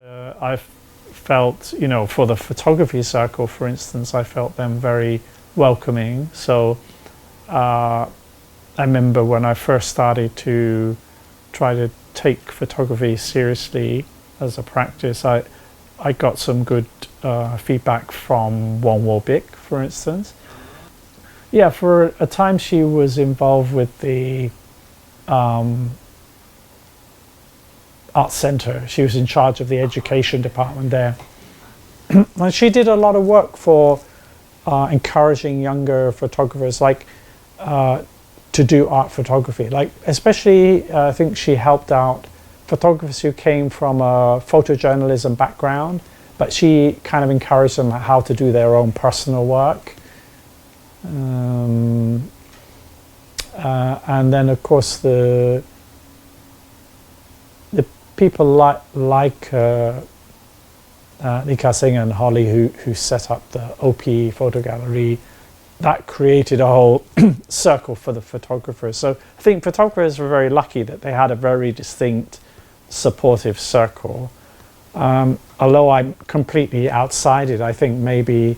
I felt, for the photography circle, for instance, I felt them very welcoming. So I remember when I first started to try to take photography seriously as a practice, I got some good feedback from Wong Wo-bick, for instance. Yeah, for a time she was involved with the Art Center. She was in charge of the education department there. And she did a lot of work for encouraging younger photographers to do art photography. Especially I think she helped out photographers who came from a photojournalism background, but she kind of encouraged them how to do their own personal work. And then of course the people like Li Ka-sing and Holly who set up the OP photo gallery, that created a whole circle for the photographers. So I think photographers were very lucky that they had a very distinct supportive circle. Although I'm completely outside it, I think maybe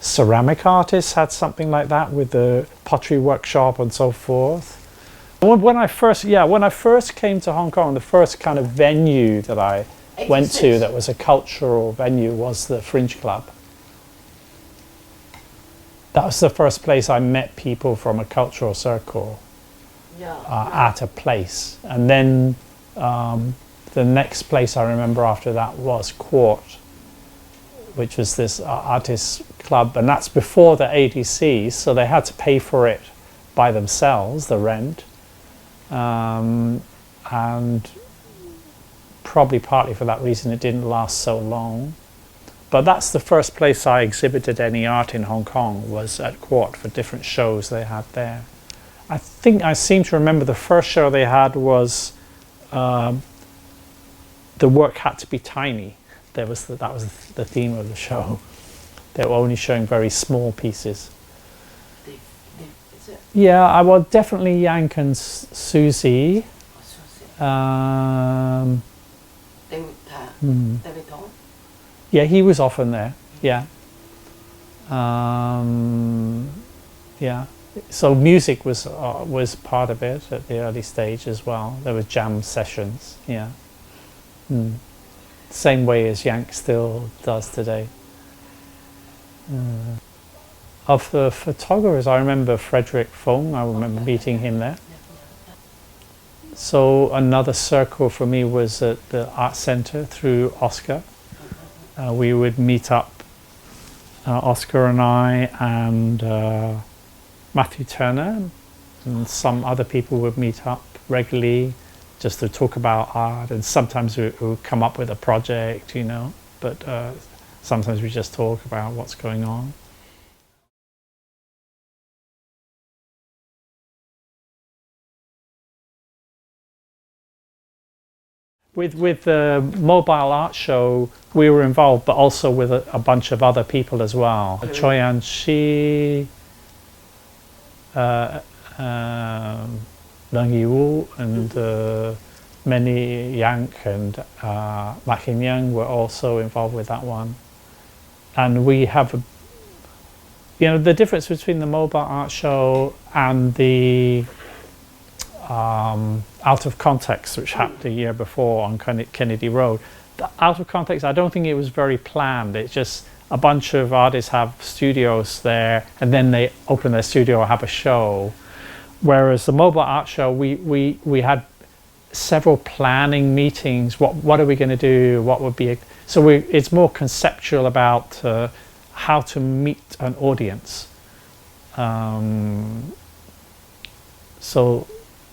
ceramic artists had something like that with the pottery workshop and so forth. When I first came to Hong Kong, the first kind of venue that I went to that was a cultural venue was the Fringe Club. That was the first place I met people from a cultural circle at a place. And then the next place I remember after that was Court, which was this artists club, and that's before the ADC, so they had to pay for it by themselves, the rent. And probably partly for that reason it didn't last so long. But that's the first place I exhibited any art in Hong Kong, was at Court for different shows they had there. I think I seem to remember the first show they had was the work had to be tiny. That was the theme of the show. They were only showing very small pieces. Yeah, well, definitely Yank and Susie. Yeah, he was often there. Yeah. Yeah. So music was part of it at the early stage as well. There were jam sessions. Yeah. Same way as Yank still does today. Of the photographers, I remember Frederick Fong. I remember meeting him there. So another circle for me was at the Art Center through Oscar. We would meet up, Oscar and I and Matthew Turner, and some other people would meet up regularly just to talk about art, and sometimes we would come up with a project, but sometimes we just talk about what's going on. With the mobile art show, we were involved, but also with a bunch of other people as well. Choi An-shi, Leung Yi-Wu, and many Yank and Ma Hin-young were also involved with that one. And we have, the difference between the mobile art show and the Out of Context, which happened a year before on Kennedy Road. The Out of Context, I don't think it was very planned. It's just a bunch of artists have studios there, and then they open their studio or have a show. Whereas the mobile art show, we had several planning meetings. What are we going to do? What would be it's more conceptual about how to meet an audience. So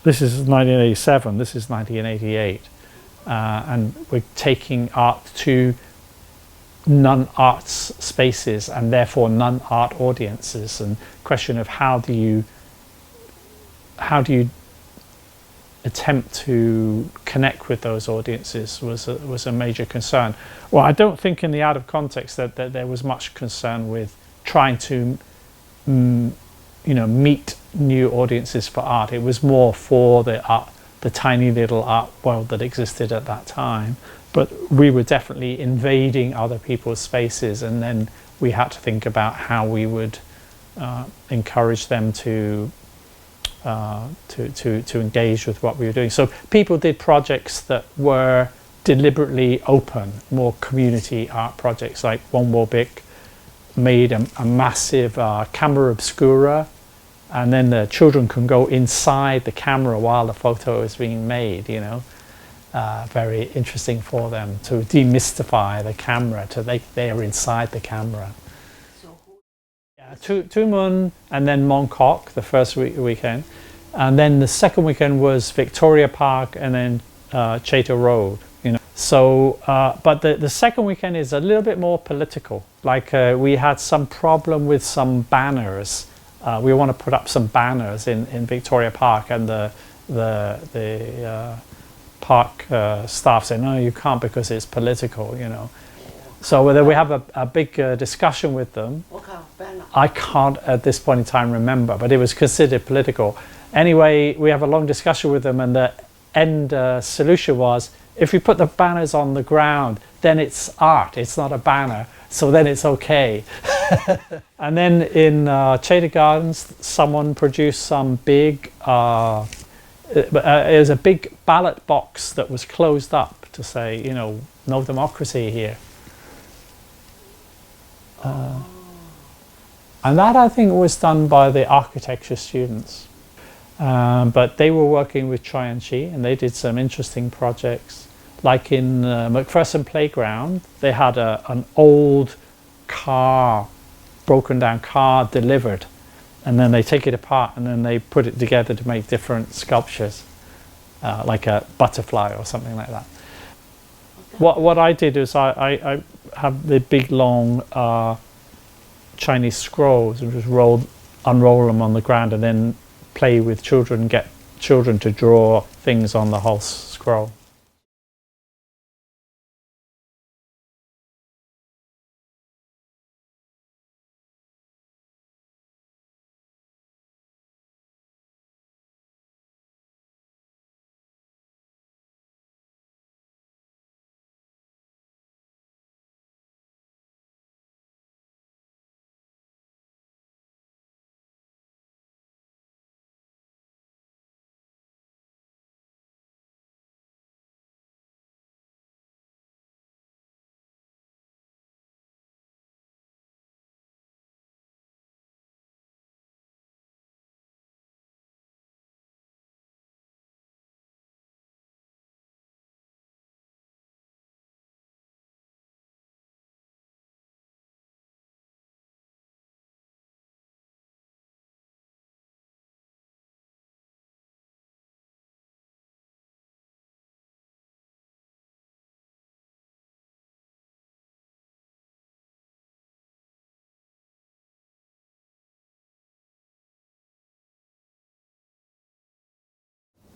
this is 1987, this is 1988, and we're taking art to non-art spaces and therefore non-art audiences, and question of how do you attempt to connect with those audiences was a major concern. Well, I don't think in the Out of Context that there was much concern with trying to meet new audiences for art. It was more for the the tiny little art world that existed at that time. But we were definitely invading other people's spaces, and then we had to think about how we would encourage them to engage with what we were doing. So people did projects that were deliberately open, more community art projects. Like one Warbic made a massive camera obscura, and then the children can go inside the camera while the photo is being made, you know. Very interesting for them to demystify the camera, they're inside the camera. Yeah, Two Mun and then Mongkok the first weekend, and then the second weekend was Victoria Park and then Chater Road. You know, so but the second weekend is a little bit more political. Like we had some problem with some banners. We want to put up some banners in Victoria Park, and the park staff say, no, you can't because it's political, you know. So whether we have a big discussion with them, I can't at this point in time remember, but it was considered political. Anyway, we have a long discussion with them, and the end solution was, if we put the banners on the ground, then it's art, it's not a banner, so then it's okay. And then in Chater Gardens, someone produced some big, it was a big ballot box that was closed up to say, you know, no democracy here. And that, I think, was done by the architecture students. But they were working with Choi and Chi, and they did some interesting projects. Like in McPherson Playground, they had an old car, broken down car delivered, and then they take it apart and then they put it together to make different sculptures, like a butterfly or something like that. What I did is I have the big long Chinese scrolls and just unroll them on the ground, and then play with children, get children to draw things on the whole scroll.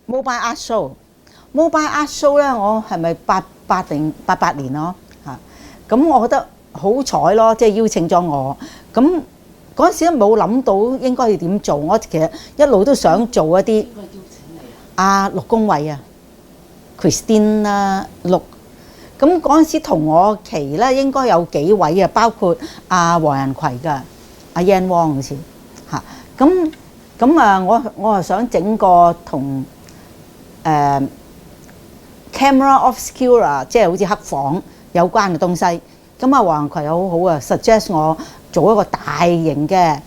Mobile Art Show，Mobile Art Show 咧，我係咪88年咯嚇？咁我覺得好彩咯，即係邀請咗我。咁嗰陣時都冇諗到應該要點做，我其實一路都想做一啲。陸公偉啊 ，Christine 啦，陸。咁嗰陣時同我期咧應該有幾位啊，包括黃仁葵㗎，Yan Wong 好似嚇。我係想整個同camera obscura， 即係好似黑房有關嘅東西。咁黃仁葵又好好啊 ，suggest 我做一個大型嘅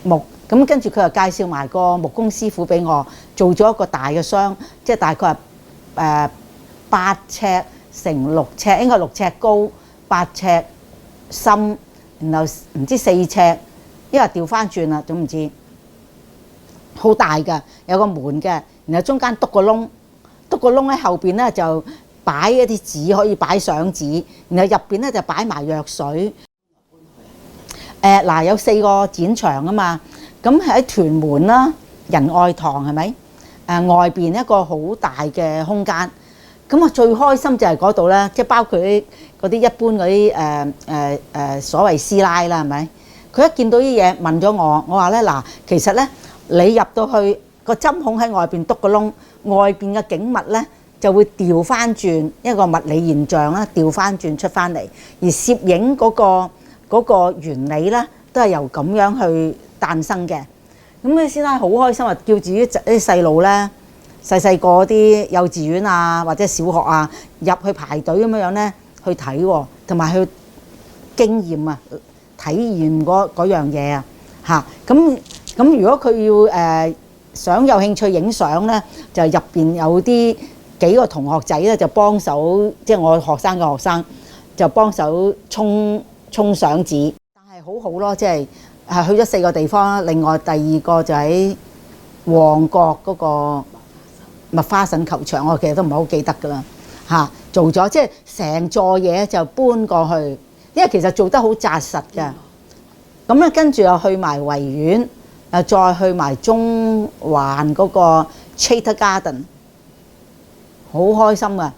木。咁跟住佢又介紹埋個木工師傅俾我，做咗一個大嘅箱，即係大概係8尺乘6尺，應該6尺高，8尺深，然後唔知4尺，因為調翻轉啦，總唔知。好大㗎，有個門嘅，然後中間篤個窿喺後邊咧就擺一啲紙，可以擺相紙，然後入邊咧就擺埋藥水。有4個展場啊嘛，咁喺屯門啦，仁愛堂係咪？外邊一個好大嘅空間，咁我最開心就係嗰度咧，即係包括嗰啲一般嗰啲所謂師奶啦，係咪？佢一見到啲嘢問咗我話咧嗱，其實咧。你入到去個針孔喺外邊篤個窿，外邊嘅景物咧就會調翻轉一個物理現象啦，調翻轉出翻嚟。而攝影嗰個原理咧，都係由咁樣去誕生嘅。咁咧先生好開心啊，叫自己啲細路咧，細個啲幼稚園啊或者小學啊入去排隊咁樣咧去睇喎，同埋去經驗啊、體驗嗰樣嘢啊嚇。咁如果佢要想有興趣影相咧，就入邊有幾個同學仔咧就幫手，即係我學生嘅學生就幫手沖相紙，但係好好咯，即係去咗4個地方啦。另外第2個就喺旺角嗰個麥花臣球場，我其實都唔係好記得㗎啦嚇。做咗即係成座嘢就搬過去，因為其實做得好紮實㗎。咁咧跟住又去埋維園。再去埋中環嗰個 Theatre Garden， 好開心啊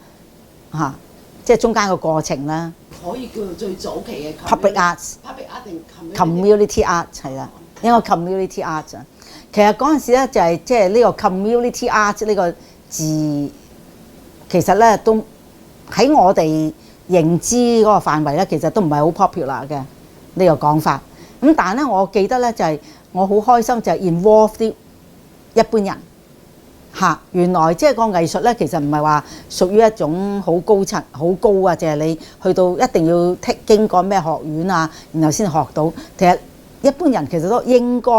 嚇！即係中間個過程啦。可以叫做最早期嘅 public arts。public art 定 community art 係啦，應該 community art 啊。其實嗰陣時咧就係即係呢個 community art 呢個字，其實咧都喺我哋認知嗰個範圍咧，其實都唔係好 popular 嘅呢個講法。咁但係咧，我記得咧就係。我好開心就係 involve 啲一般人嚇，原來即係個藝術咧，其實唔係話屬於一種好高層、好高啊，就係你去到一定要經過咩學院啊，然後先學到。其實一般人其實都應該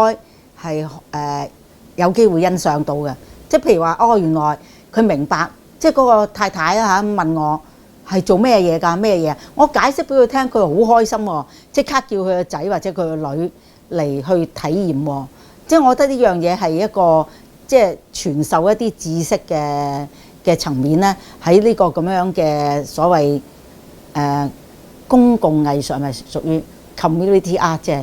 係有機會欣賞到嘅。即係譬如話，原來佢明白，即係嗰個太太啊嚇問我係做咩嘢㗎？咩嘢？我解釋俾佢聽，佢好開心喎，即刻叫佢個仔或者佢個女嚟去體驗喎。即係我覺得呢樣嘢係一個即係傳授一啲知識嘅層面咧，喺呢個咁樣嘅所謂公共藝術係咪屬於 community art 啫？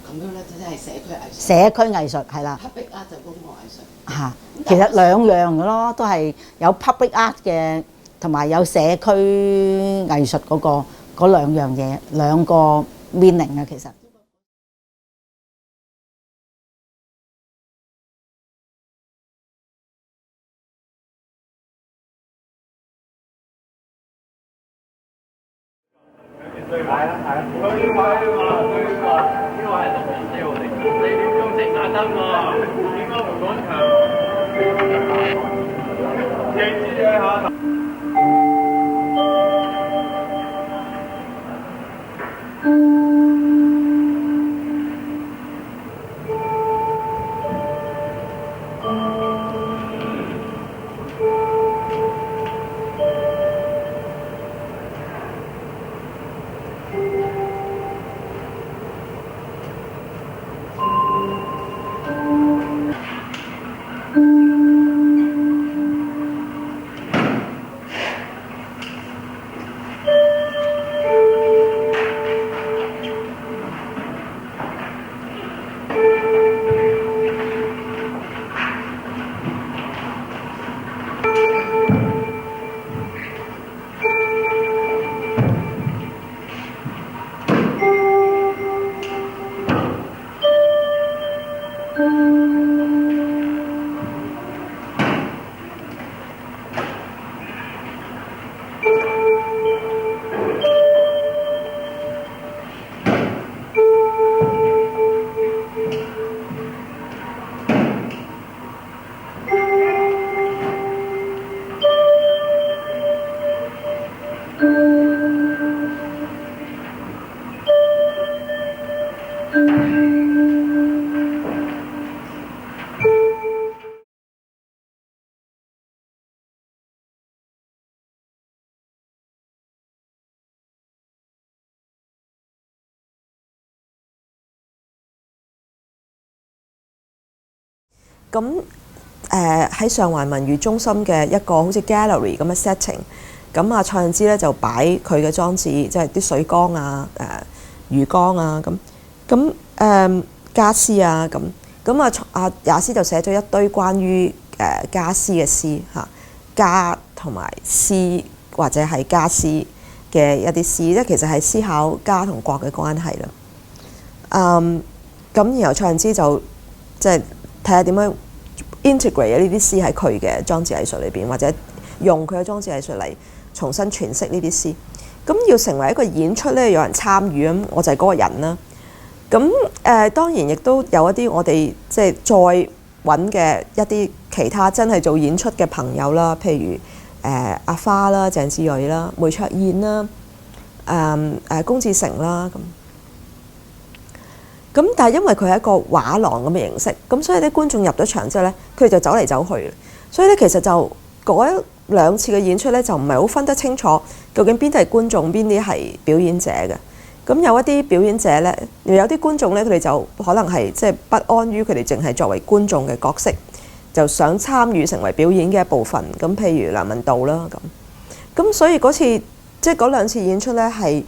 咁樣咧即係社區藝術。社區藝術係啦。public art 就公共藝術。嚇，其實兩樣嘅咯，都係有 public art 嘅，同埋有社區藝術嗰兩樣嘢，兩個 meaning 啊，其實。係啊，對嘛，呢個係6年之後嚟，4點鐘直打燈喎，應該會廣場記住嘅嚇。咁喺上環文娛中心嘅一個好似 gallery 咁嘅 setting， 咁啊蔡振之咧就擺佢嘅裝置，即係啲水缸啊、魚缸啊，咁家私啊，咁啊也斯就寫咗一堆關於家私嘅詩嚇，家同埋私或者係家私嘅一啲詩，即係其實係思考家同國嘅關係啦。咁然後蔡振之就即係睇下點樣 integrate 呢啲詩喺佢嘅裝置藝術裏邊，或者用佢嘅裝置藝術嚟重新詮釋呢啲詩。咁要成為一個演出咧，有人參與，咁我就係嗰個人啦。咁當然亦都有一啲我哋即係再揾嘅一啲其他真係做演出嘅朋友啦，譬如阿花啦、鄭志睿啦、梅卓燕啦、龔志成啦咁但係因為佢係一個畫廊咁嘅形式，咁所以啲觀眾入咗場之後咧，佢哋就走嚟走去，所以咧其實就嗰兩次嘅演出咧就唔係好分得清楚究竟邊啲係觀眾，邊啲係表演者嘅。咁有一啲表演者咧，有啲觀眾咧，佢哋就可能係即係不安於佢哋淨係作為觀眾嘅角色，就想參與成為表演嘅一部分。咁譬如梁文道啦咁所以嗰次即係嗰兩次演出咧係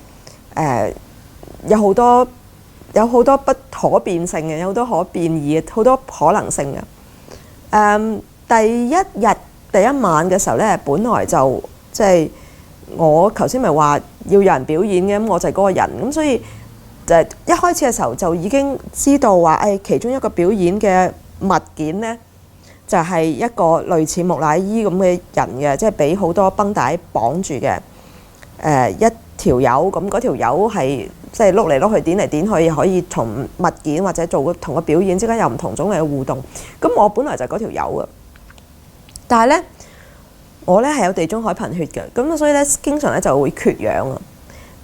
有好多不可變性嘅，有好多可變異嘅，好多可能性嘅。第一日第一晚嘅時候咧，本來就即係我頭先咪話要有人表演嘅，咁我就係嗰個人，咁所以就一開始嘅時候就已經知道話，其中一個表演嘅物件咧就係一個類似木乃伊咁嘅人嘅，即係俾好多繃帶綁住嘅一條友，咁嗰條友係即係碌嚟碌去、點嚟點去，可以同物件或者做同個表演之間有唔同種類嘅互動。咁我本來就係嗰條友啊，但係咧我咧係有地中海貧血嘅，咁所以咧經常咧就會缺氧啊，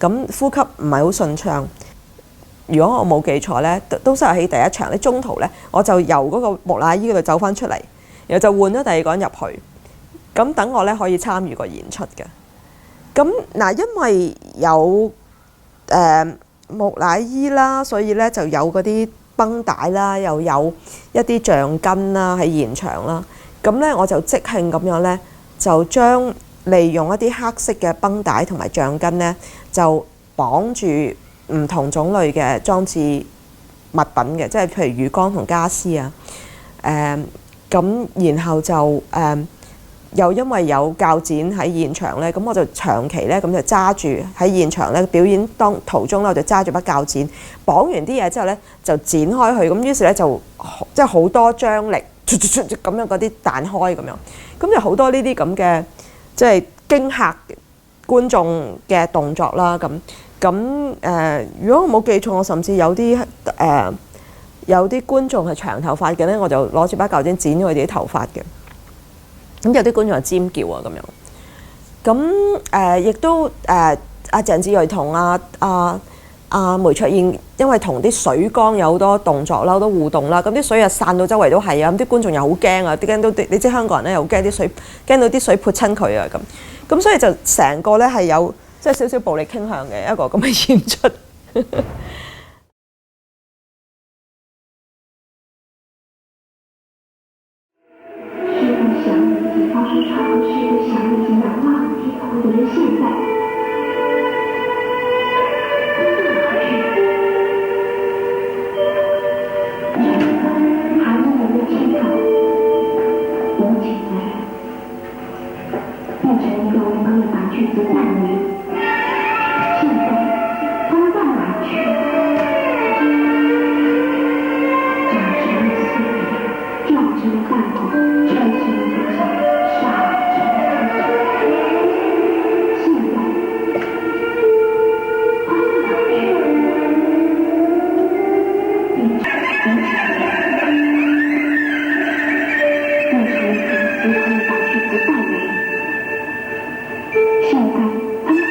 咁呼吸唔係好順暢。如果我冇記錯咧，東西遊戲第一場咧中途咧，我就由嗰個木乃伊嗰度走翻出嚟，然後就換咗第二個人入去，咁等我咧可以參與個演出嘅。咁嗱，因為有木乃伊啦，所以咧就有嗰啲繃帶啦，又有一啲橡筋啦喺現場啦。咁咧我就即興咁樣咧，就將利用一啲黑色嘅繃帶同埋橡筋咧，就綁住唔同種類嘅裝置物品嘅，即係譬如魚缸同家私啊。咁然後就又因為有鉸剪喺現場咧，咁我就長期咧咁就揸住喺現場咧表演途中咧，我就揸住把鉸剪綁完啲嘢之後咧，就剪開去，咁於是咧就即係好多張力咁樣嗰啲彈開咁樣，咁就好多呢啲咁嘅即係驚嚇觀眾嘅動作啦。咁如果我冇記錯，我甚至有啲觀眾係長頭髮嘅咧，我就攞住把鉸剪剪咗佢哋啲頭髮嘅。咁有啲觀眾就尖叫啊咁樣。咁亦都阿鄭志睿同阿梅卓燕，因為同啲水缸有好多動作啦，好多互動啦，咁啲水又散到周圍都係啊，咁啲觀眾又好驚啊，驚到你知香港人咧又好驚啲水，驚到啲水潑親佢啊咁所以就成個咧係有即係少少暴力傾向嘅一個咁嘅演出。现在，他们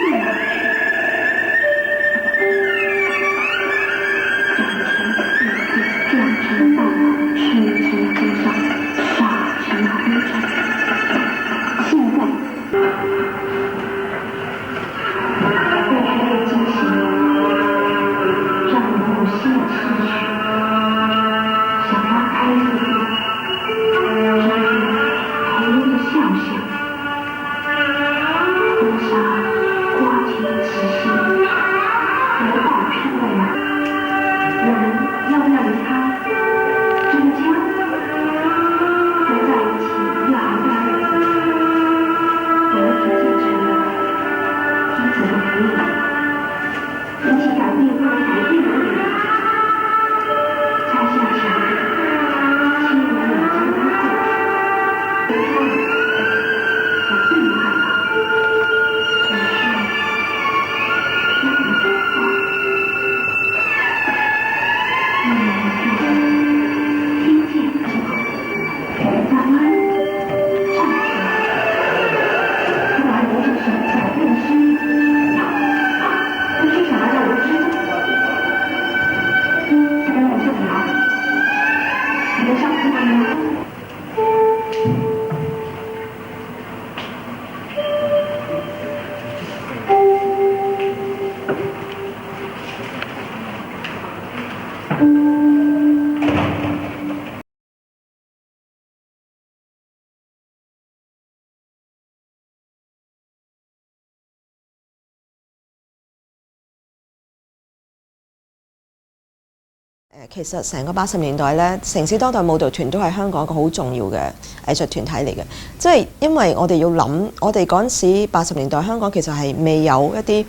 其實成個80年代咧，城市當代舞蹈團都係香港一個好重要嘅藝術團體嚟嘅。即係因為我哋要諗，我哋嗰陣時80年代香港其實係未有一啲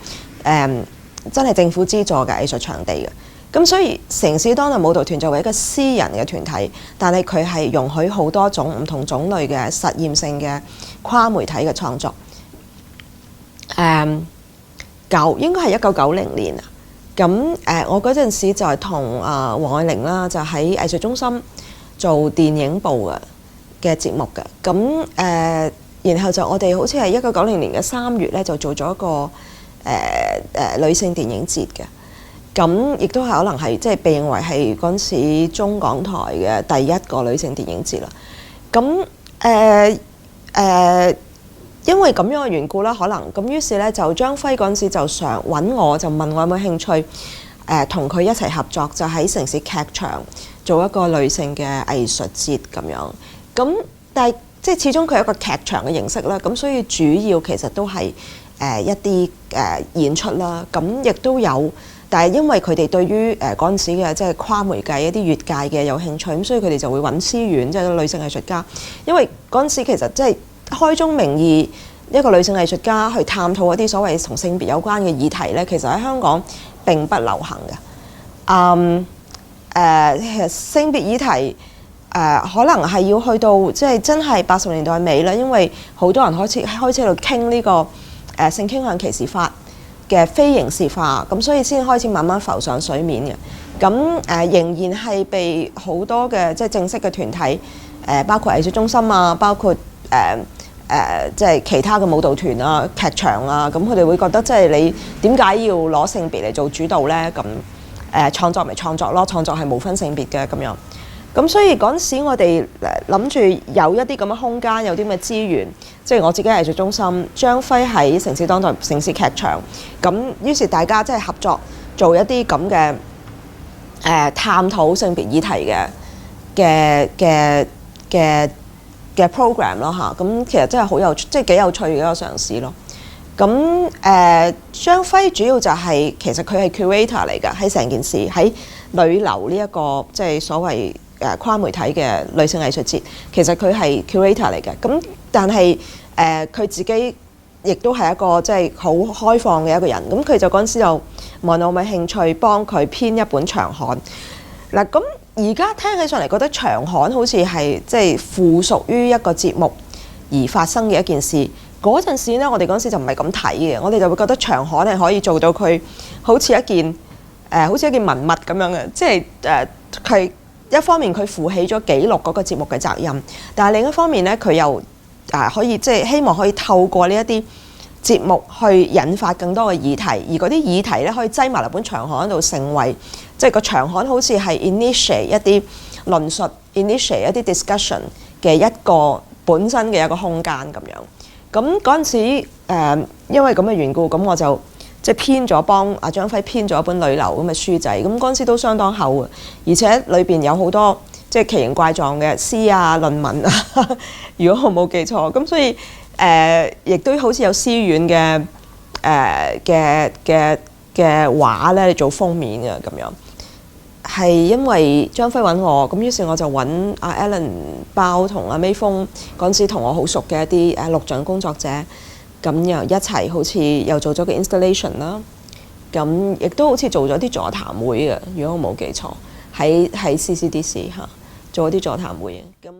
真係政府資助嘅藝術場地嘅。咁所以城市當代舞蹈團作為一個私人嘅團體，但係佢係容許好多種唔同種類嘅實驗性嘅跨媒體嘅創作。應該係1990年啊。咁我嗰陣時就係同黃愛玲啦，就喺藝術中心做電影部嘅節目嘅。咁然後就我哋好似係1990年嘅3月咧，就做咗一個女性電影節嘅。咁亦都係可能係即係被認為係嗰陣時中港台嘅第一個女性電影節啦。咁因為咁樣嘅緣故啦，可能咁於是咧就張輝嗰陣時就想揾我，就問我有冇興趣同佢一齊合作，就喺城市劇場做一個女性嘅藝術節咁樣。咁但係即係始終佢係一個劇場嘅形式啦，咁所以主要其實都係一啲演出啦。咁亦都有，但係因為佢哋對於嗰陣時嘅即係跨媒介一啲越界嘅有興趣，咁所以佢哋就會揾思遠即係女性藝術家。因為嗰陣時其實即係開宗明義一個女性藝術家去探討一啲所謂同性別有關嘅議題咧，其實喺香港並不流行嘅。其實性別議題可能係要去到即係真係80年代尾啦，因為好多人開始喺度傾呢個性傾向歧視法嘅非刑事化，咁所以先開始慢慢浮上水面嘅。咁仍然係被好多嘅即係正式嘅團體包括藝術中心啊，包括即係其他嘅舞蹈團啊、劇場啊，咁佢哋會覺得即係你點解要攞性別嚟做主導呢？咁創作咪創作咯，創作係冇分性別嘅咁樣。咁所以嗰陣時我哋諗住有一啲咁嘅空間，有啲咁嘅資源，即係我自己藝術中心，張輝喺城市當代城市劇場，咁於是大家即係合作做一啲咁嘅探討性別議題嘅 program 咯嚇，咁其實真係好有即係幾有趣嘅一個嘗試咯。咁張輝主要就係其實佢係 curator 嚟㗎，喺成件事喺女流呢一個即係所謂跨媒體嘅女性藝術節，其實佢係 curator 嚟嘅。咁但係佢自己亦都係一個即係好開放嘅一個人。咁佢就嗰陣時就問我有冇興趣幫佢編一本長刊嗱。咁而家聽起上嚟覺得長刊好似係即係附屬於一個節目而發生嘅一件事。嗰陣時咧，我哋嗰陣時就唔係咁睇嘅，我哋就會覺得長刊係可以做到佢好似一件文物咁樣嘅，即係佢一方面佢負起咗記錄嗰個節目嘅責任，但係另一方面咧，佢又可以即係希望可以透過呢一啲節目去引發更多嘅議題，而嗰啲議題咧可以擠埋落本長刊度，成為即係個長刊好似係 initiate 一啲論述 ，initiate 一啲 discussion 嘅一個本身嘅一個空間咁樣。咁嗰陣時因為咁嘅緣故，咁我就即係編咗幫阿張輝編咗一本女流咁嘅書仔。咁嗰陣時都相當厚嘅，而且裏邊有好多即係奇形怪狀嘅詩啊、論文啊。如果我冇記錯，咁所以亦都好似有思遠嘅畫咧做封面嘅咁樣。係因為張輝揾我，咁於是我就揾阿 Alan 包同阿 May 峰嗰陣時同我好熟嘅一啲錄像工作者，咁又一齊好似又做咗個 installation 啦，咁亦都好似做咗啲座談會嘅，如果我冇記錯，喺 CCDC 嚇做咗啲座談會嘅咁。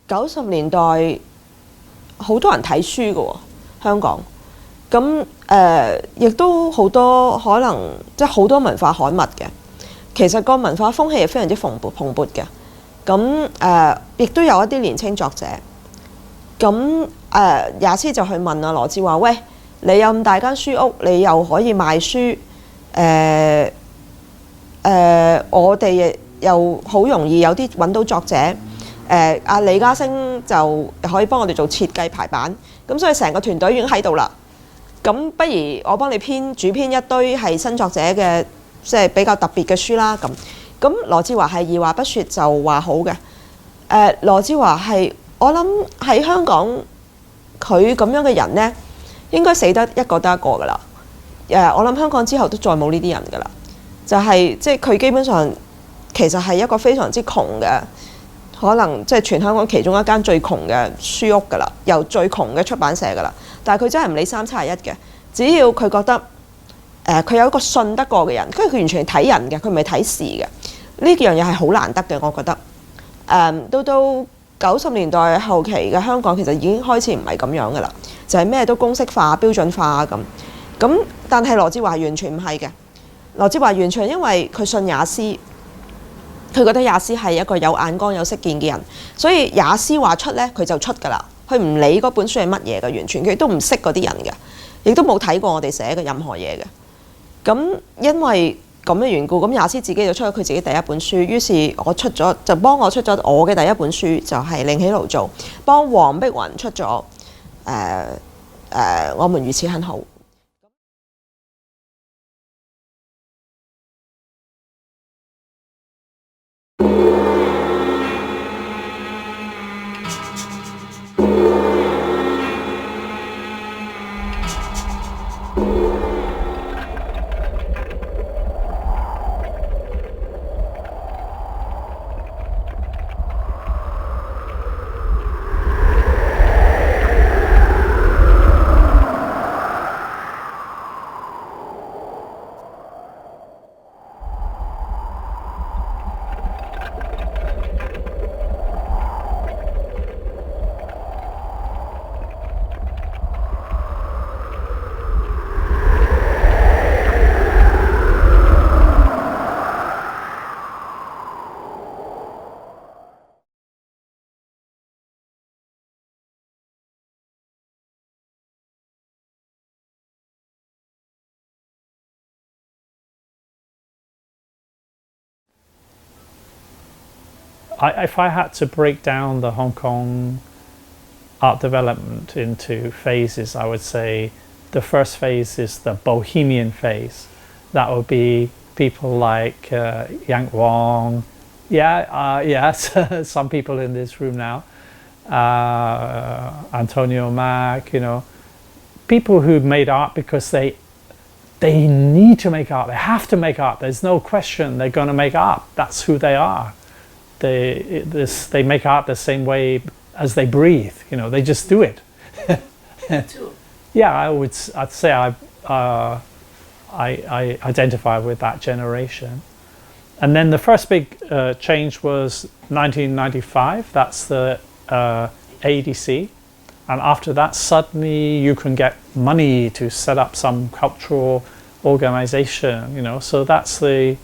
90年代好多人睇書嘅喎，香港。咁亦都好多可能即係好多文化刊物嘅。其實個文化風氣係非常之蓬勃嘅。咁亦都有一啲年青作者。咁也斯就去問啊羅志華：喂，你有咁大間書屋，你又可以賣書，我哋又好容易有啲揾到作者。阿李嘉升就可以幫我哋做設計排版，咁所以成個團隊已經喺度啦。咁不如我幫你主編一堆係新作者嘅，即係比較特別嘅書啦。咁羅志華係二話不說就話好嘅。羅志華係我諗喺香港，佢咁樣嘅人呢，應該死得一個得一個噶啦。我諗香港之後都再冇呢啲人噶啦。就係即係佢基本上其實係一個非常之窮嘅。可能即係全香港其中一間最窮嘅書屋㗎啦，由最窮嘅出版社㗎啦。但係佢真係唔理371嘅，只要佢覺得佢有一個信得過嘅人，因為佢完全係睇人嘅，佢唔係睇事嘅。呢樣嘢係好難得嘅，我覺得。到90年代後期嘅香港其實已經開始唔係咁樣㗎啦，就係咩都公式化、標準化咁。但係羅志華完全唔係嘅，羅志華完全係因為佢信也斯。佢覺得也斯係一個有眼光有識見嘅人，所以也斯話出呢，佢就出㗎啦。佢唔理嗰本書係乜嘢嘅，完全佢都唔識嗰啲人嘅，亦都冇睇過我哋寫嘅任何嘢嘅。咁因為咁嘅緣故，咁也斯自己就出咗佢自己第一本書，於是我出咗就幫我出咗我嘅第一本書，就係另起爐灶，幫黃碧雲出咗我們如此很好。If I had to break down the Hong Kong art development into phases, I would say the first phase is the bohemian phase. That would be people like Yang Wong, yes, some people in this room now, Antonio Mack, people who made art because they need to make art, they have to make art, there's no question they're going to make art, that's who they are. They make art the same way as they breathe, they just do it. Yeah, I'd say I identify with that generation. And then the first big change was 1995, that's the ADC. And after that, suddenly you can get money to set up some cultural organization, so that's the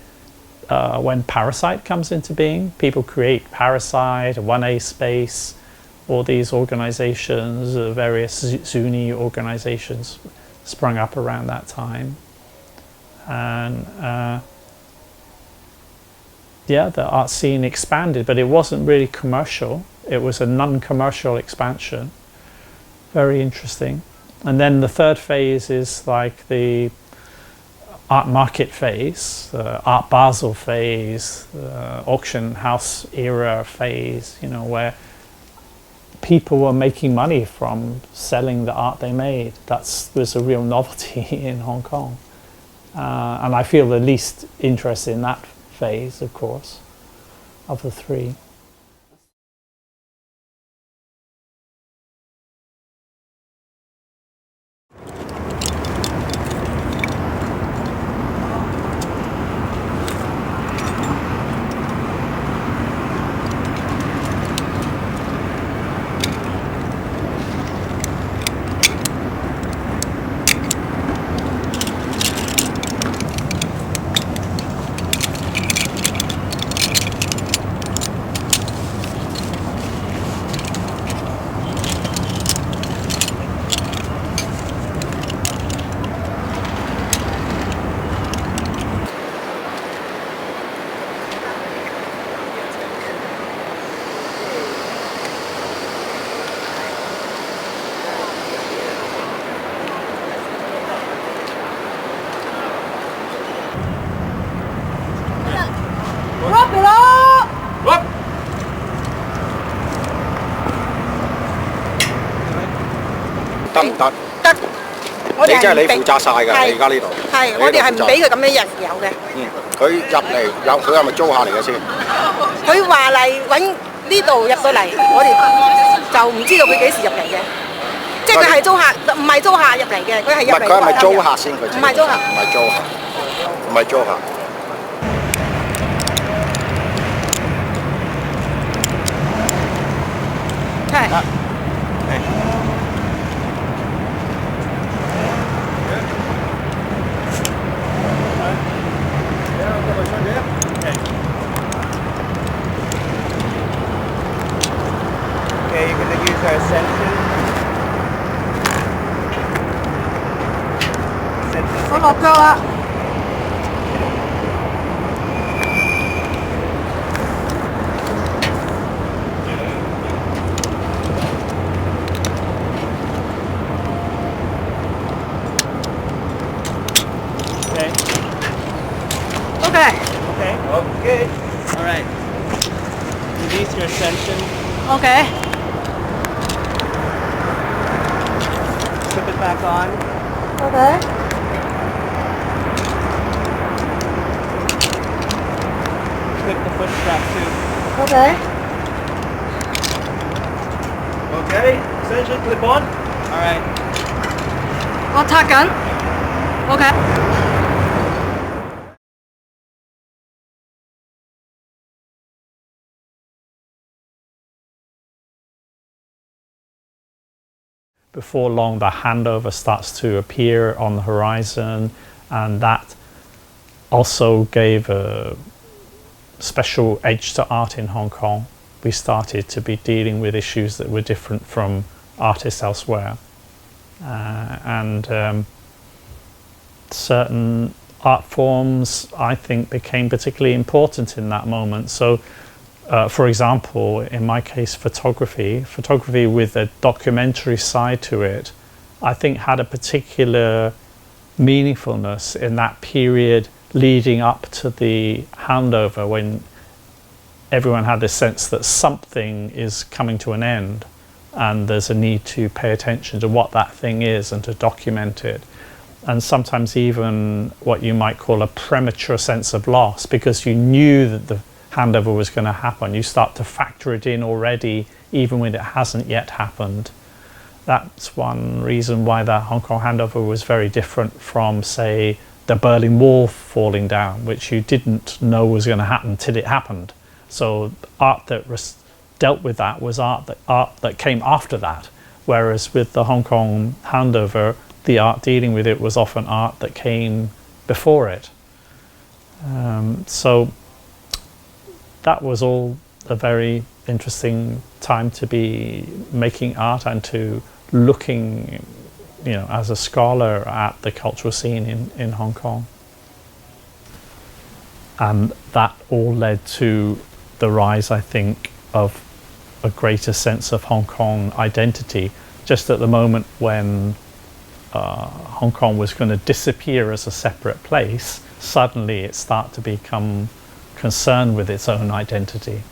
when Parasite comes into being. People create Parasite, 1A Space, all these organizations, various Zuni organizations sprung up around that time. And the art scene expanded, but it wasn't really commercial. It was a non-commercial expansion. Very interesting. And then the third phase is like the art market phase, Art Basel phase, auction house era phase, where people were making money from selling the art they made. That was a real novelty in Hong Kong. And I feel the least interest in that phase, of course, of the three. Rock 咯。得唔得？得，我哋你即係你唔俾負責晒㗎，你而家呢度。係，我哋係唔俾佢咁樣入有嘅。佢入嚟佢係咪租客嚟嘅先？佢話嚟揾呢度入到嚟，我哋就唔知道佢幾時入嚟嘅。即係佢係租客，唔係租客入嚟嘅，佢係入嚟。佢係咪租客先？佢唔係租客，唔係租客，唔係租客。係。Okay, you're going to use our ascension. 我落腳啦。Okay. OK。 Okay. Oh, good. All right. Release your ascension. OK。 Put it back on. OK。 Clip the foot strap too. OK。 Okay. Ascension clip on. All right. 我拆緊。OK。 Before long, the handover starts to appear on the horizon, and that also gave a special edge to art in Hong Kong. We started to be dealing with issues that were different from artists elsewhere, and certain art forms, I think, became particularly important in that moment. So for example, in my case, photography with a documentary side to it, I think had a particular meaningfulness in that period leading up to the handover, when everyone had this sense that something is coming to an end and there's a need to pay attention to what that thing is and to document it. And sometimes even what you might call a premature sense of loss, because you knew that the handover was going to happen. You start to factor it in already, even when it hasn't yet happened. That's one reason why the Hong Kong handover was very different from, say, the Berlin Wall falling down, which you didn't know was going to happen till it happened. So art that dealt with that was art that came after that, whereas with the Hong Kong handover, the art dealing with it was often art that came before it. So that was all a very interesting time to be making art and to looking, you know, as a scholar at the cultural scene in Hong Kong. And that all led to the rise, I think, of a greater sense of Hong Kong identity. Just at the moment when Hong Kong was going to disappear as a separate place, suddenly it started to become concerned with its own identity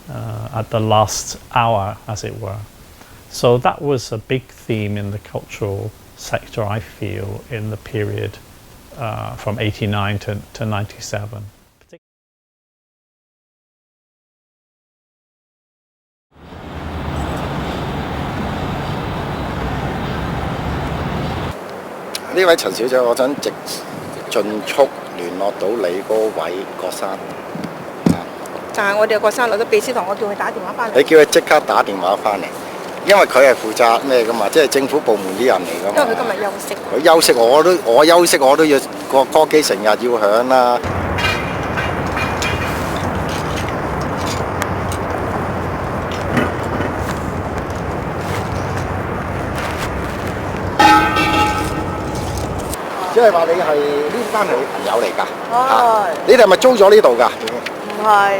at the last hour, as it were. So that was a big theme in the cultural sector, I feel, in the period from 89 to 97. This位陳小姐，我想盡速聯絡到你嗰位郭生。就係我哋嘅郭生落咗秘書堂，我叫佢打電話翻嚟。你叫佢即刻打電話翻嚟，因為佢係負責咩噶嘛，即係政府部門啲人嚟噶嘛。因為佢今日休息。佢休息我休息我都要個歌機成日要響啦。即係話你係呢班係你朋友嚟㗎？係。你哋係咪租咗呢度㗎？唔係。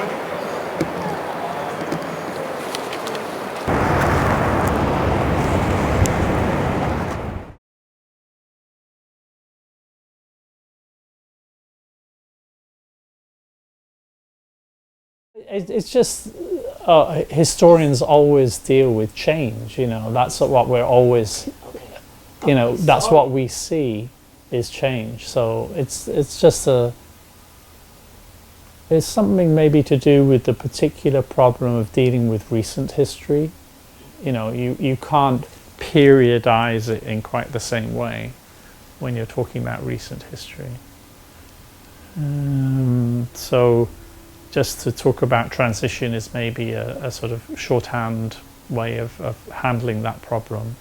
It's just historians always deal with change. That's what we're always, that's what we see is change. So it's just it's something maybe to do with the particular problem of dealing with recent history. You can't periodize it in quite the same way when you're talking about recent history. So just to talk about transition is maybe a sort of shorthand way of handling that problem.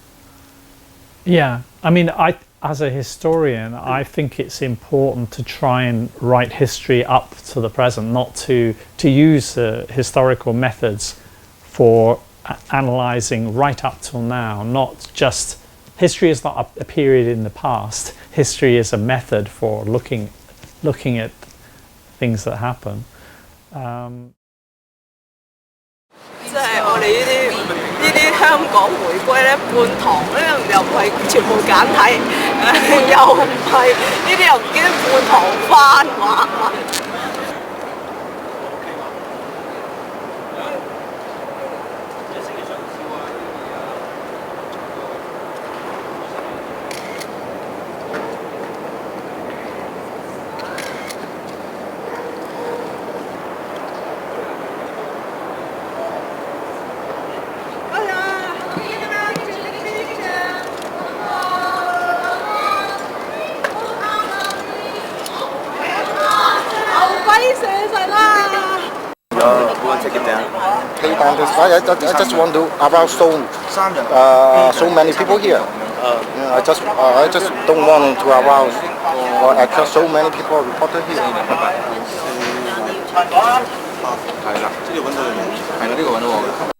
Yeah, I mean, as a historian, I think it's important to try and write history up to the present, not to use historical methods for analysing right up till now, not just... History is not a period in the past. History is a method for looking at things that happen. 即係我哋呢啲香港回歸咧，半堂咧又唔係全部簡體，又唔係呢啲又唔見得半堂翻話。I just want to arouse so many people here. I just don't want to arouse or attract so many people reported here. 係啦，呢度揾到，係啦，呢個揾到我嘅。